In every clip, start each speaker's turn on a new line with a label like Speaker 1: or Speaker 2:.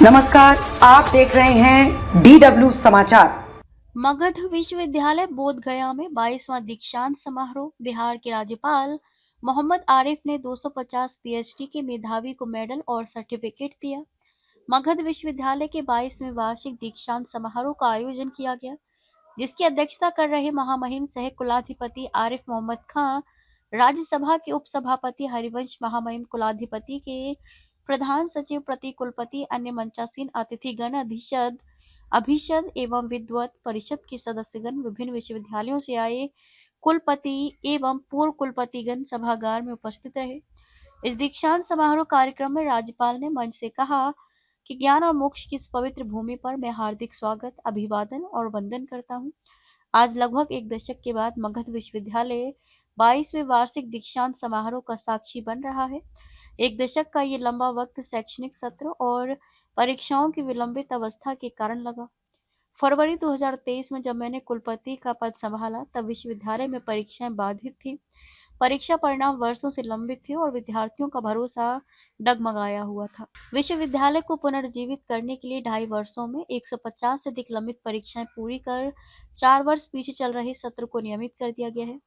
Speaker 1: नमस्कार, आप देख रहे हैं DW समाचार।
Speaker 2: मगध विश्वविद्यालय बोध गया में 22वां दीक्षांत समारोह। बिहार के राज्यपाल मोहम्मद आरिफ ने 250 पीएचडी के मेधावी को मेडल और सर्टिफिकेट दिया। मगध विश्वविद्यालय के 22वें वार्षिक दीक्षांत समारोह का आयोजन किया गया, जिसकी अध्यक्षता कर रहे महामहिम सह कुलाधिपति आरिफ मोहम्मद खां, राज्यसभा के उपसभापति हरिवंश, महामहिम कुलाधिपति के प्रधान सचिव, प्रति कुलपति, अन्य मंचासीन अतिथिगण, अभिषद एवं विद्वत परिषद के सदस्यगण, विभिन्न विश्वविद्यालयों से आए कुलपति एवं पूर्व कुलपतिगण सभागार में उपस्थित रहे। इस दीक्षांत समारोह कार्यक्रम में राज्यपाल ने मंच से कहा कि ज्ञान और मोक्ष की इस पवित्र भूमि पर मैं हार्दिक स्वागत, अभिवादन और वंदन करता हूँ। आज लगभग एक दशक के बाद मगध विश्वविद्यालय 22वें वार्षिक दीक्षांत समारोह का साक्षी बन रहा है। एक दशक का ये लंबा वक्त शैक्षणिक सत्र और परीक्षाओं की विलंबित अवस्था के कारण लगा। फरवरी 2023 में जब मैंने कुलपति का पद संभाला, तब विश्वविद्यालय में परीक्षाएं बाधित थी। परीक्षा परिणाम वर्षों से लंबित थे और विद्यार्थियों का भरोसा डगमगाया हुआ था। विश्वविद्यालय को पुनर्जीवित करने के लिए 2.5 वर्षों में 150 से अधिक लंबित परीक्षाएं पूरी कर 4 वर्ष पीछे चल रहे सत्र को नियमित कर दिया गया है।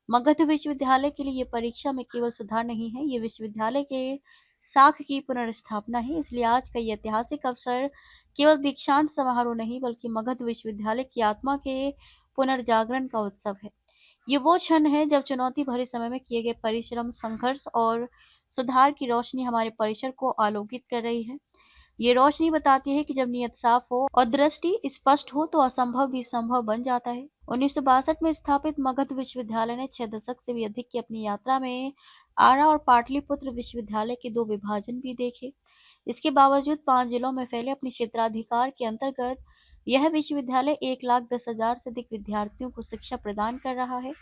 Speaker 2: मगध विश्वविद्यालय के लिए ये परीक्षा में केवल सुधार नहीं है, ये विश्वविद्यालय के साख की पुनर्स्थापना है। इसलिए आज का ये ऐतिहासिक अवसर केवल दीक्षांत समारोह नहीं, बल्कि मगध विश्वविद्यालय की आत्मा के पुनर्जागरण का उत्सव है। ये वो क्षण है जब चुनौती भरे समय में किए गए परिश्रम, संघर्ष और सुधार की रोशनी हमारे परिसर को आलोकित कर रही है। ये रोशनी बताती है कि जब नीयत साफ हो और दृष्टि स्पष्ट हो, तो असंभव भी संभव बन जाता है। 1962 में स्थापित मगध विश्वविद्यालय ने 6 दशक से भी अधिक की अपनी यात्रा में आरा और पाटलिपुत्र विश्वविद्यालय के 2 विभाजन भी देखे। इसके बावजूद 5 जिलों में फैले अपने क्षेत्राधिकार के अंतर्गत यह विश्वविद्यालय 1,10,000 से अधिक विद्यार्थियों को शिक्षा प्रदान कर रहा है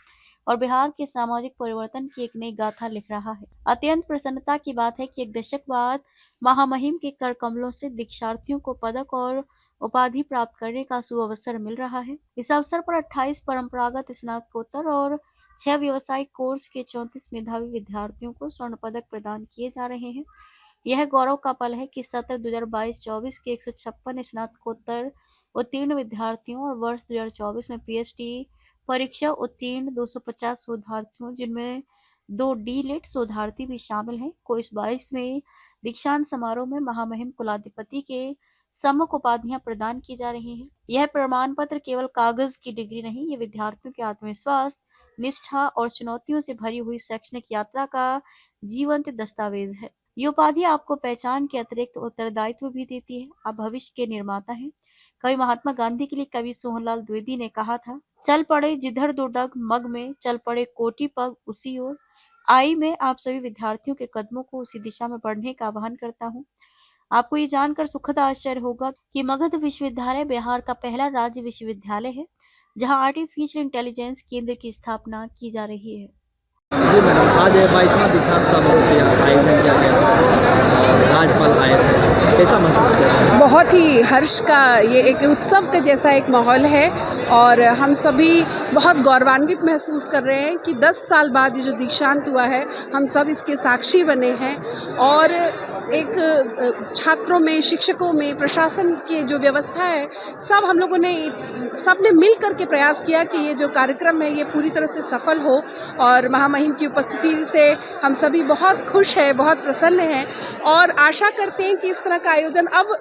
Speaker 2: और बिहार के सामाजिक परिवर्तन की एक नई गाथा लिख रहा है। अत्यंत प्रसन्नता की बात है कि एक दशक बाद महामहिम के कर कमलों से दीक्षार्थियों को पदक और उपाधि प्राप्त करने का सुअवसर मिल रहा है। इस अवसर पर 28 परंपरागत स्नातकोत्तर और 6 व्यावसायिक कोर्स के 34 मेधावी विद्यार्थियों को स्वर्ण पदक प्रदान किए जा रहे हैं। यह गौरव का पल है कि सत्र 2022-24 के 156 स्नातकोत्तर उत्तीर्ण विद्यार्थियों और वर्ष 2024 में पीएचडी परीक्षा उत्तीर्ण 250 शोधार्थियों, जिनमें 2 डी.लिट शोधार्थी भी शामिल हैं, को इस 22वें दीक्षांत समारोह में महामहिम कुलाधिपति के सम्मुख उपाधियां प्रदान की जा रही हैं। यह प्रमाण पत्र केवल कागज की डिग्री नहीं, ये विद्यार्थियों के आत्मविश्वास, निष्ठा और चुनौतियों से भरी हुई शैक्षणिक यात्रा का जीवंत दस्तावेज है। ये उपाधि आपको पहचान के अतिरिक्त उत्तरदायित्व भी देती है। आप भविष्य के निर्माता हैं। कवि महात्मा गांधी के लिए कवि सोहनलाल द्विवेदी ने कहा था, चल पड़े जिधर 2 डग मग में, चल पड़े कोटि पग उसी ओर। आई मैं आप सभी विद्यार्थियों के कदमों को उसी दिशा में बढ़ने का आह्वान करता हूँ। आपको ये जानकर सुखद आश्चर्य होगा कि मगध विश्वविद्यालय बिहार का पहला राज्य विश्वविद्यालय है जहाँ आर्टिफिशियल इंटेलिजेंस केंद्र की स्थापना की जा रही है।
Speaker 3: जी मैडम, आज 22वां दीक्षांत समारोह के आयोजन किया गया था। राज्यपाल आए थे, कैसा महसूस कर रहे हैं?
Speaker 4: बहुत ही हर्ष का ये एक उत्सव के जैसा एक माहौल है और हम सभी बहुत गौरवान्वित महसूस कर रहे हैं कि 10 साल बाद ये जो दीक्षांत हुआ है, हम सब इसके साक्षी बने हैं और एक छात्रों में, शिक्षकों में, प्रशासन की जो व्यवस्था है, सब हम लोगों ने सबने मिल कर के प्रयास किया कि ये जो कार्यक्रम है ये पूरी तरह से सफल हो और महामहिम की उपस्थिति से हम सभी बहुत खुश हैं, बहुत प्रसन्न हैं और आशा करते हैं कि इस तरह का आयोजन अब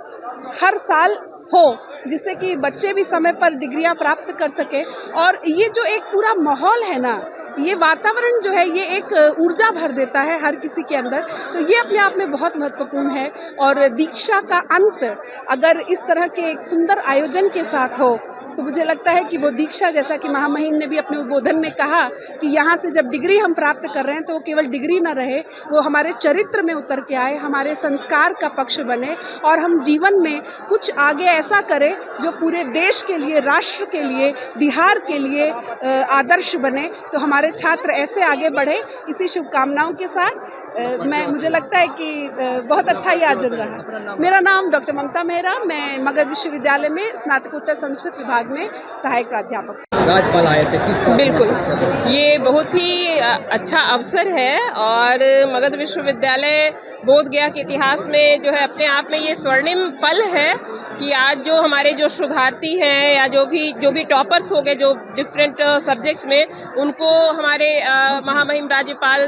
Speaker 4: हर साल हो, जिससे कि बच्चे भी समय पर डिग्रियां प्राप्त कर सकें और ये जो एक पूरा माहौल है ना, ये वातावरण जो है ये एक ऊर्जा भर देता है हर किसी के अंदर, तो ये अपने आप में बहुत महत्वपूर्ण है। और दीक्षा का अंत अगर इस तरह के एक सुंदर आयोजन के साथ हो तो मुझे लगता है कि वो दीक्षा, जैसा कि महामहिम ने भी अपने उद्बोधन में कहा कि यहाँ से जब डिग्री हम प्राप्त कर रहे हैं तो वो केवल डिग्री ना रहे, वो हमारे चरित्र में उतर के आए, हमारे संस्कार का पक्ष बने और हम जीवन में कुछ आगे ऐसा करें जो पूरे देश के लिए, राष्ट्र के लिए, बिहार के लिए आदर्श बने। तो हमारे छात्र ऐसे आगे बढ़े, इसी शुभकामनाओं के साथ मुझे लगता है कि बहुत अच्छा ही आज रहा है। मेरा नाम डॉक्टर ममता मेहरा, मैं मगध विश्वविद्यालय में स्नातकोत्तर संस्कृत विभाग में सहायक प्राध्यापक।
Speaker 3: राज्यपाल आए थे, किस तरह?
Speaker 5: बिल्कुल, ये बहुत ही अच्छा अवसर है और मगध विश्वविद्यालय बोध गया के इतिहास में जो है अपने आप में ये स्वर्णिम पल है कि आज जो हमारे जो शोधार्थी हैं या जो भी टॉपर्स हो गए जो डिफरेंट सब्जेक्ट्स में, उनको हमारे महामहिम राज्यपाल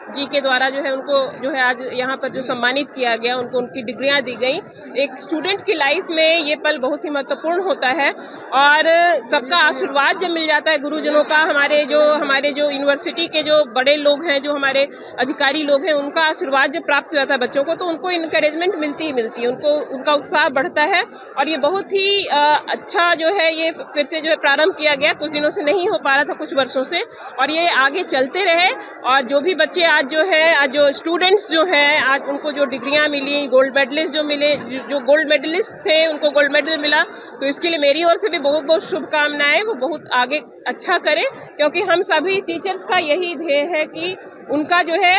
Speaker 5: जी के द्वारा जो है उनको जो है आज यहाँ पर जो सम्मानित किया गया, उनको उनकी डिग्रियाँ दी गई। एक स्टूडेंट की लाइफ में ये पल बहुत ही महत्वपूर्ण होता है और सबका आशीर्वाद जब मिल जाता है, गुरुजनों का, हमारे जो यूनिवर्सिटी के जो बड़े लोग हैं, जो हमारे अधिकारी लोग हैं, उनका आशीर्वाद जब प्राप्त हो जाता है बच्चों को, तो उनको इनकरेजमेंट मिलती है, उनका उत्साह बढ़ता है। और ये बहुत ही अच्छा जो है ये फिर से जो है प्रारंभ किया गया, कुछ दिनों से नहीं हो पा रहा था, कुछ वर्षों से, और ये आगे चलते रहे। और जो भी बच्चे आज जो स्टूडेंट्स जो हैं, आज उनको जो डिग्रियां मिली, गोल्ड मेडलिस्ट जो मिले, जो गोल्ड मेडलिस्ट थे उनको गोल्ड मेडल मिला, तो इसके लिए मेरी ओर से भी बहुत बहुत शुभकामनाएं। वो बहुत आगे अच्छा करें, क्योंकि हम सभी टीचर्स का यही ध्येय है कि उनका जो है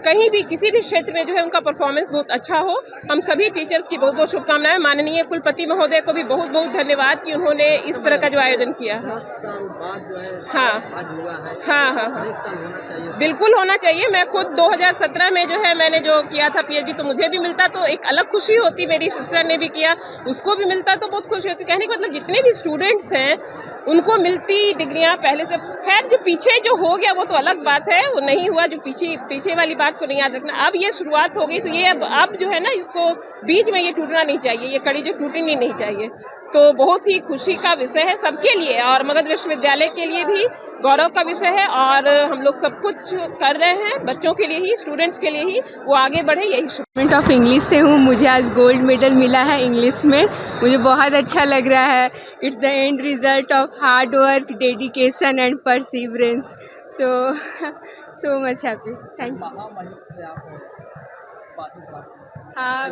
Speaker 5: कहीं भी किसी भी क्षेत्र में जो है उनका परफॉर्मेंस बहुत अच्छा हो। हम सभी टीचर्स की बहुत बहुत शुभकामनाएं। माननीय कुलपति महोदय को भी बहुत बहुत धन्यवाद कि उन्होंने इस तरह का जो आयोजन किया है। हाँ, बिल्कुल होना चाहिए। मैं खुद 2017 में जो है मैंने जो किया था पीएचडी, तो मुझे भी मिलता तो एक अलग खुशी होती, मेरी सिस्टर ने भी किया उसको भी मिलता तो बहुत खुशी होती। कहने का मतलब जितने भी स्टूडेंट्स हैं उनको मिलती डिग्रियां पहले से। खैर जो पीछे जो हो गया वो तो अलग बात है, वो नहीं हुआ, जो पीछे वाली बात को नहीं याद रखना। अब ये शुरुआत हो गई तो ये अब जो है ना, इसको बीच में ये टूटना नहीं चाहिए, ये कड़ी जो टूटनी नहीं चाहिए। तो बहुत ही खुशी का विषय है सबके लिए और मगध विश्वविद्यालय के लिए भी गौरव का विषय है। और हम लोग सब कुछ कर रहे हैं बच्चों के लिए ही, स्टूडेंट्स के लिए ही, वो आगे बढ़े, यही
Speaker 6: डिपार्टमेंट ऑफ इंग्लिश से हूँ। मुझे आज गोल्ड मेडल मिला है इंग्लिश में, मुझे बहुत अच्छा लग रहा है। It's the end result of hard work, dedication and perseverance. So much happy. Thank you. हाँ,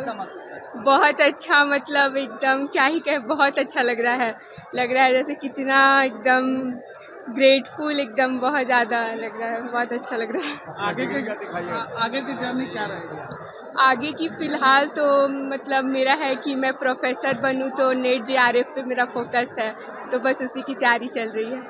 Speaker 6: बहुत अच्छा, मतलब एकदम क्या ही कहे, बहुत अच्छा लग रहा है जैसे कितना एकदम ग्रेटफुल, एकदम बहुत ज़्यादा लग रहा है, बहुत अच्छा लग रहा है।
Speaker 3: आगे की जर्नी क्या रहेगी?
Speaker 6: आगे की फ़िलहाल तो मतलब मेरा है कि मैं प्रोफेसर बनूं, तो नेट जेआरएफ पे मेरा फोकस है, तो बस उसी की तैयारी चल रही है।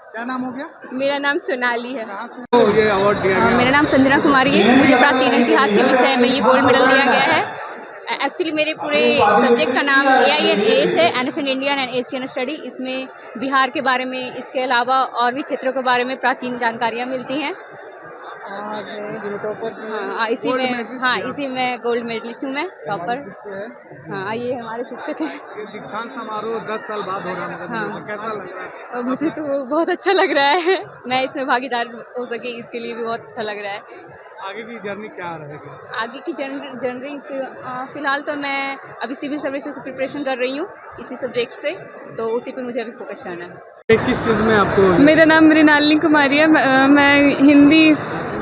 Speaker 3: क्या नाम हो गया?
Speaker 6: मेरा नाम सोनाली है।
Speaker 3: तो ये अवार्ड दिया गया?
Speaker 7: मेरा नाम संजना कुमारी है। मुझे प्राचीन इतिहास के विषय में ये गोल्ड मेडल दिया गया है। एक्चुअली मेरे पूरे सब्जेक्ट का नाम AINAS है, ancient Indian and Asian study. इसमें बिहार के बारे में, इसके अलावा और भी क्षेत्रों के बारे में प्राचीन जानकारियाँ मिलती हैं। और इसी में गोल्ड मेडलिस्ट हूँ मैं, टॉपर। हाँ, ये हमारे शिक्षक हैं।
Speaker 3: दीक्षांत समारोह 10 साल बाद हो रहा है,
Speaker 7: हाँ,
Speaker 3: कैसा लग रहा है?
Speaker 7: मुझे तो बहुत अच्छा लग रहा है। मैं इसमें भागीदार हो सके, इसके लिए भी बहुत अच्छा लग रहा है।
Speaker 3: आगे की जर्नी क्या रहेगी?
Speaker 7: आगे की जर्नी फिलहाल तो मैं अभी सिविल सर्विसेज की प्रिपरेशन कर रही हूँ इसी सब्जेक्ट से, तो उसी पर मुझे अभी फोकस करना है।
Speaker 3: किस चीज़ में आपको?
Speaker 8: मेरा नाम मृणालिनी कुमारी है। मैं हिंदी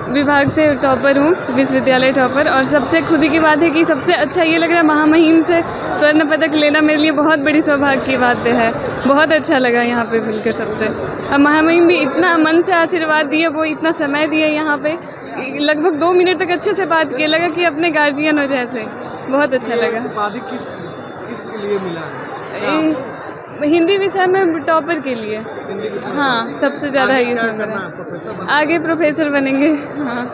Speaker 8: विभाग से टॉपर हूँ, विश्वविद्यालय टॉपर। और सबसे खुशी की बात है कि सबसे अच्छा ये लग रहा है महामहिम से स्वर्ण पदक लेना मेरे लिए बहुत बड़ी सौभाग्य की बात है। बहुत अच्छा लगा यहाँ पे मिलकर सबसे। और महामहिम भी इतना मन से आशीर्वाद दिए, वो इतना समय दिए यहाँ पे, लगभग 2 मिनट तक अच्छे से बात किए, लगा कि अपने गार्जियन हो जैसे। बहुत अच्छा लगा।
Speaker 3: उपाधि किसके लिए मिला है?
Speaker 8: हिंदी विषय में टॉपर के लिए। हाँ, सबसे ज़्यादा है इसमें। आगे प्रोफेसर बनेंगे। हाँ,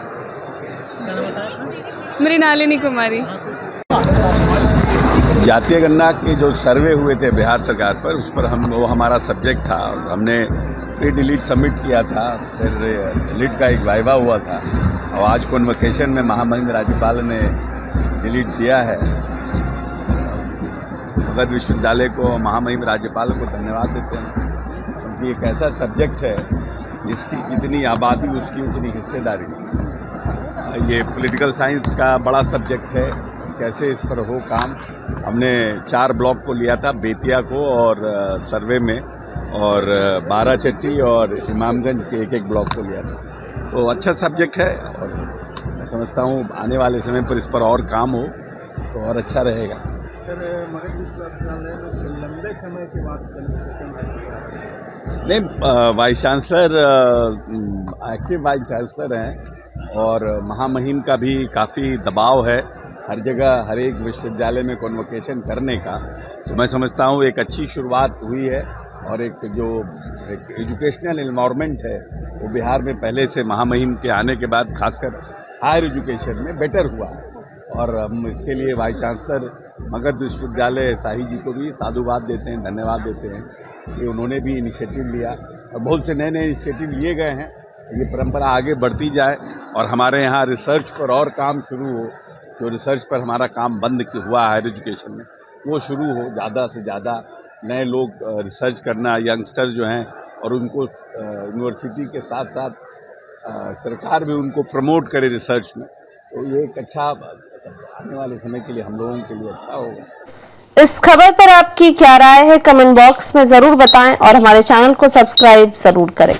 Speaker 8: मृणालिनी कुमारी।
Speaker 9: जातीय गणना के जो सर्वे हुए थे बिहार सरकार पर, उस पर वो हमारा सब्जेक्ट था और हमने प्री डिलीट सबमिट किया था। फिर डिलीट का एक वाइवा हुआ था और आज कॉन्वोकेशन में महामहिम राज्यपाल ने डिलीट दिया है। मगध विश्वविद्यालय को, महामहिम राज्यपाल को धन्यवाद देते हैं, क्योंकि एक ऐसा सब्जेक्ट है जिसकी जितनी आबादी उसकी उतनी हिस्सेदारी। ये पॉलिटिकल साइंस का बड़ा सब्जेक्ट है, कैसे इस पर हो काम। हमने 4 ब्लॉक को लिया था, बेतिया को और सर्वे में, और बाराचट्टी और इमामगंज के एक ब्लॉक को लिया था। तो अच्छा सब्जेक्ट है और मैं समझता हूँ आने वाले समय पर इस पर और काम हो तो और अच्छा रहेगा।
Speaker 10: सर, मगध विश्वविद्यालय में लंबे समय के बाद
Speaker 9: नहीं, vice chancellor active vice chancellor हैं, और महामहिम का भी काफ़ी दबाव है हर जगह, हर एक विश्वविद्यालय में कॉन्वोकेशन करने का। तो मैं समझता हूँ एक अच्छी शुरुआत हुई है और एक एजुकेशनल एनवायरनमेंट है वो बिहार में पहले से महामहिम के आने के बाद खासकर हायर एजुकेशन में बेटर हुआ है। और हम इसके लिए वाइस चांसलर मगध विश्वविद्यालय शाही जी को भी साधुवाद देते हैं, धन्यवाद देते हैं कि उन्होंने भी इनिशिएटिव लिया और बहुत से नए नए इनिशिएटिव लिए गए हैं। ये परंपरा आगे बढ़ती जाए और हमारे यहाँ रिसर्च पर और काम शुरू हो। जो रिसर्च पर हमारा काम बंद हुआ हायर एजुकेशन में वो शुरू हो, ज़्यादा से ज़्यादा नए लोग रिसर्च करना, यंगस्टर जो हैं, और उनको यूनिवर्सिटी के साथ साथ सरकार भी उनको प्रमोट करे रिसर्च में। तो ये एक अच्छा आने वाले समय के लिए हम लोगों के लिए अच्छा होगा।
Speaker 11: इस खबर पर आपकी क्या राय है कमेंट बॉक्स में जरूर बताएं और हमारे चैनल को सब्सक्राइब जरूर करें।